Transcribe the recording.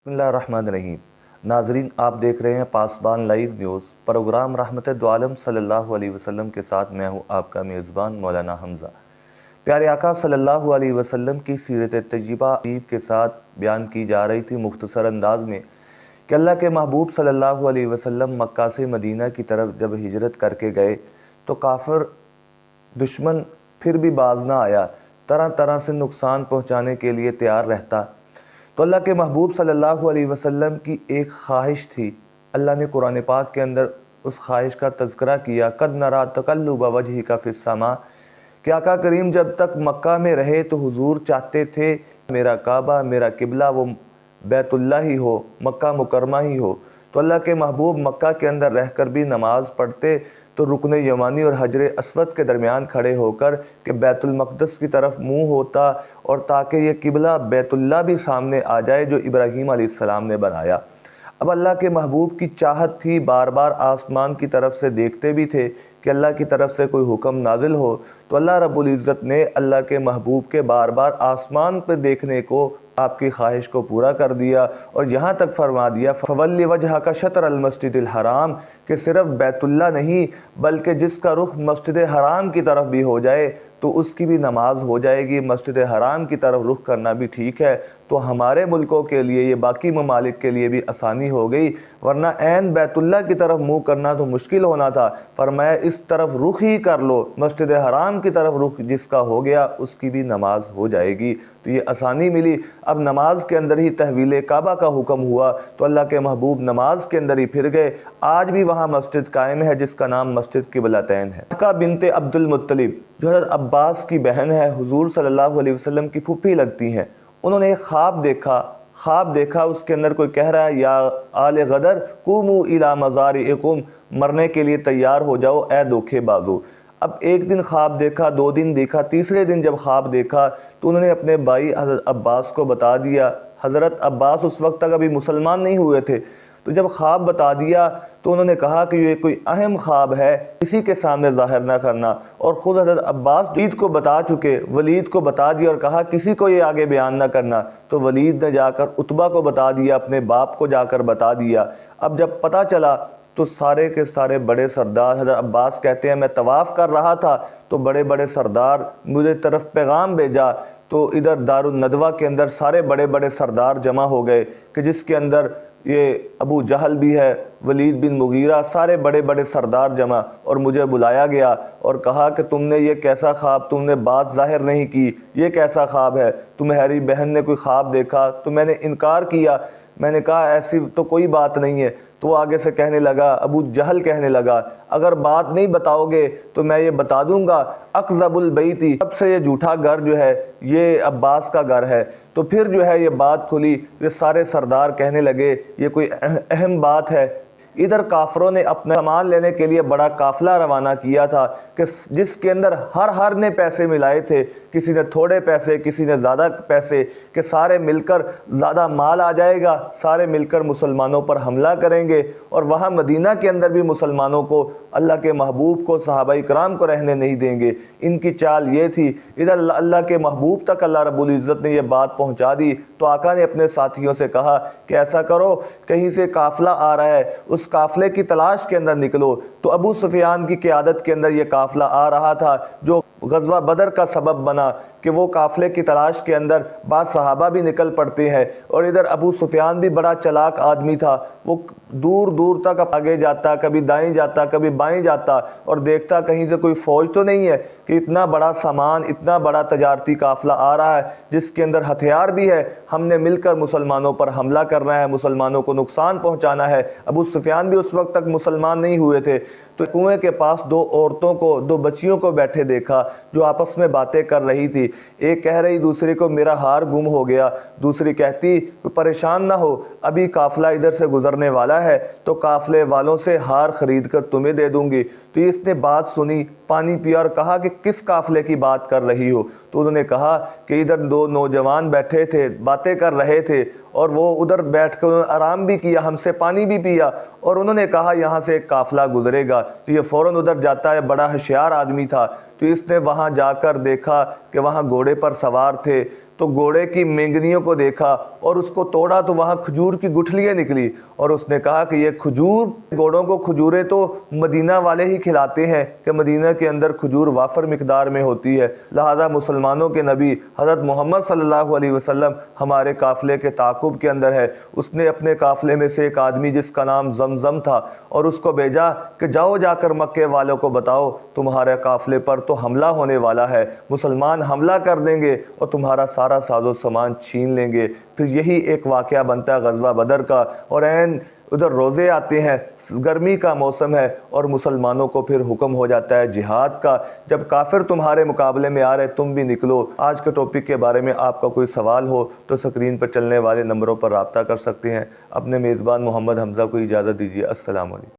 बिस्मिल्लाहिर्रहमानिर्रहीम। नाजरीन, आप देख रहे हैं पासबान लाइव न्यूज़ प्रोग्राम रहमत दो आलम सल्लल्लाहु अलैहि वसल्लम के साथ मैं हूं आपका मेज़बान मौलाना हमज़ा। प्यारे आका सल्लल्लाहु अलैहि वसल्लम की सीरत तय्यबा के साथ बयान की जा रही थी मुख्तसर अंदाज में कि अल्लाह के महबूब सल्लल्लाहु अलैहि वसल्लम मक्का से मदीना की तरफ जब हिजरत करके गए तो काफिर दुश्मन फिर भी बाज ना आया, तरह तरह से नुकसान पहुँचाने के लिए तैयार रहता। तो अल्लाह के महबूब सल्लल्लाहु अलैहि वसल्लम की एक ख्वाहिश थी। अल्लाह ने कुरान पाक के अंदर उस ख्वाहिश का तज़किरा किया, कद नरा तक़ल्लुब वजहिका फ़िस्समा, कि आका करीम जब तक मक्का में रहे तो हुजूर चाहते थे मेरा काबा, मेरा किबला वो बैतुल्लाह ही हो, मक्का मुकरमा ही हो। तो अल्लाह के महबूब मक्का के अंदर रहकर भी नमाज पढ़ते तो रुकन यमानी और हजर अस्वद के दरमियान खड़े होकर कि बैतुल मक़दस की तरफ मुंह होता, और ताकि ये किबला बैतुल्लाह भी सामने आ जाए जो इब्राहीम अलैहिस्सलाम ने बनाया। अब अल्लाह के महबूब की चाहत थी, बार बार आसमान की तरफ से देखते भी थे कि अल्लाह की तरफ से कोई हुक्म नाजिल हो। तो अल्लाह रब्बुल इज़्ज़त ने अल्लाह के महबूब के बार बार आसमान पर देखने को आपकी ख्वाहिश को पूरा कर दिया, और यहाँ तक फरमा दिया फ़वल्लि वजहका शतर अल मस्जिदिल हराम, कि सिर्फ बैतुल्लाह नहीं बल्कि जिसका रुख मस्जिद हराम की तरफ भी हो जाए तो उसकी भी नमाज हो जाएगी। मस्जिद हराम की तरफ रुख करना भी ठीक है, तो हमारे मुल्कों के लिए, ये बाकी ममालिक के लिए भी आसानी हो गई, वरना ऐन बैतुल्लाह की तरफ मुँह करना तो मुश्किल होना था। फरमाया इस तरफ रुख ही कर लो, मस्जिद हराम की तरफ रुख जिसका हो गया उसकी भी नमाज हो जाएगी। तो ये आसानी मिली। अब नमाज के अंदर ही तहवील काबा का हुक्म हुआ तो अल्लाह के महबूब नमाज के अंदर ही फिर गए। आज भी वहाँ मस्जिद कायम है जिसका नाम मस्जिद क़िबलतैन है। का बिनते अब्दुल मुत्तलिब जो हज़रत अब्बास की बहन है, हुजूर सल्लल्लाहु अलैहि वसल्लम की फूफी लगती हैं, उन्होंने एक ख्वाब देखा। उसके अंदर कोई कह रहा है या आले गदर कुमू इला मज़ारिकुम, मरने के लिए तैयार हो जाओ ए धोखेबाजो। अब एक दिन ख्वाब देखा, 2 दिन देखा, तीसरे दिन जब ख्वाब देखा तो उन्होंने अपने भाई हज़रत अब्बास को बता दिया। हज़रत अब्बास उस वक्त तक अभी मुसलमान नहीं हुए थे। तो जब ख्वाब बता दिया तो उन्होंने कहा कि ये कोई अहम ख्वाब है, किसी के सामने ज़ाहिर ना करना। और ख़ुद हज़रत अब्बास वलीद को बता चुके, वलीद को बता दिया और कहा किसी को ये आगे बयान ना करना। तो वलीद ने जाकर उतबा को बता दिया, अपने बाप को जाकर बता दिया। अब जब पता चला तो सारे के सारे बड़े सरदार, हज़रत अब्बास कहते हैं मैं तवाफ़ कर रहा था तो बड़े बड़े सरदार मुझे तरफ पैगाम भेजा, तो इधर दारुन नदवा के अंदर सारे बड़े बड़े सरदार जमा हो गए कि जिसके अंदर ये अबू जहल भी है, वलीद बिन मुगीरा, सारे बड़े बड़े सरदार जमा, और मुझे बुलाया गया और कहा कि तुमने ये कैसा ख्वाब, तुमने बात जाहिर नहीं की, ये कैसा ख्वाब है, तुम्हारी बहन ने कोई ख्वाब देखा? तो मैंने इनकार किया, मैंने कहा ऐसी तो कोई बात नहीं है। तो वो आगे से कहने लगा, अबू जहल कहने लगा अगर बात नहीं बताओगे तो मैं ये बता दूंगा अक़ज़बुल बैती, सबसे ये झूठा घर जो है ये अब्बास का घर है। तो फिर जो है ये बात खुली, ये सारे सरदार कहने लगे ये कोई अहम बात है। इधर काफरों ने अपना सामान लेने के लिए बड़ा काफिला रवाना किया था कि जिसके अंदर हर ने पैसे मिलाए थे, किसी ने थोड़े पैसे, किसी ने ज़्यादा पैसे, कि सारे मिलकर ज़्यादा माल आ जाएगा, सारे मिलकर मुसलमानों पर हमला करेंगे और वहाँ मदीना के अंदर भी मुसलमानों को, अल्लाह के महबूब को, सहाबाई कराम को रहने नहीं देंगे। इनकी चाल ये थी। इधर अल्लाह के महबूब तक अल्लाह रब्बुल इज़्ज़त ने यह बात पहुँचा दी तो आका ने अपने साथियों से कहा कि ऐसा करो, कहीं से काफिला आ रहा है, उस काफिले की तलाश के अंदर निकलो। तो अबू सुफियान की क़यादत के अंदर ये काफिला आ रहा था जो गज़वा बदर का सबब बना कि वो काफिले की तलाश के अंदर बाद सहाबा भी निकल पड़ते हैं। और इधर अबू सुफियान भी बड़ा चालाक आदमी था, वो दूर दूर तक आगे जाता, कभी दाएं जाता, कभी बाएं जाता, और देखता कहीं से कोई फ़ौज तो नहीं है कि इतना बड़ा सामान, इतना बड़ा तजारती काफिला आ रहा है जिसके अंदर हथियार भी है, हमने मिलकर मुसलमानों पर हमला करना है, मुसलमानों को नुकसान पहुँचाना है। अबू सुफियान भी उस वक्त तक मुसलमान नहीं हुए थे। तो कुएं के पास 2 औरतों को, 2 बच्चियों को बैठे देखा जो आपस में बातें कर रही थी। एक कह रही दूसरी को मेरा हार गुम हो गया, दूसरी कहती परेशान ना हो, अभी काफिला इधर से गुजरने वाला है तो काफिले वालों से हार खरीद कर तुम्हें दे दूंगी। तो इसने बात सुनी, पानी पिया और कहा कि किस काफिले की बात कर रही हो? तो उन्होंने कहा कि इधर 2 नौजवान बैठे थे, बातें कर रहे थे, और वो उधर बैठ कर आराम भी किया, हमसे पानी भी पिया, और उन्होंने कहा यहाँ से एक काफिला गुजरेगा। तो ये फ़ौरन उधर जाता है, बड़ा होशियार आदमी था। तो इसने वहाँ जाकर देखा कि वहाँ घोड़े पर सवार थे تو گھوڑے کی مینگنیوں کو دیکھا اور اس کو توڑا تو وہاں کھجور کی گٹھلیاں نکلی، اور اس نے کہا کہ یہ کھجور، گھوڑوں کو کھجوریں تو مدینہ والے ہی کھلاتے ہیں کہ مدینہ کے اندر کھجور وافر مقدار میں ہوتی ہے، لہذا مسلمانوں کے نبی حضرت محمد صلی اللہ علیہ وسلم ہمارے قافلے کے تعاقب کے اندر ہے۔ اس نے اپنے قافلے میں سے ایک آدمی جس کا نام زمزم تھا اور اس کو بھیجا کہ جاؤ جا کر مکے والوں کو بتاؤ تمہارے قافلے پر تو حملہ ہونے والا ہے، مسلمان حملہ کر دیں گے اور تمہارا سارا ساز و سامان چھین لیں گے۔ پھر یہی ایک واقعہ بنتا ہے غزوہ بدر کا، اور ادھر روزے آتے ہیں، گرمی کا موسم ہے، اور مسلمانوں کو پھر حکم ہو جاتا ہے جہاد کا۔ جب کافر تمہارے مقابلے میں آ رہے تم بھی نکلو۔ آج کے ٹاپک کے بارے میں آپ کا کوئی سوال ہو تو سکرین پر چلنے والے نمبروں پر رابطہ کر سکتے ہیں۔ اپنے میزبان محمد حمزہ کو اجازت دیجیے۔ السلام علیکم۔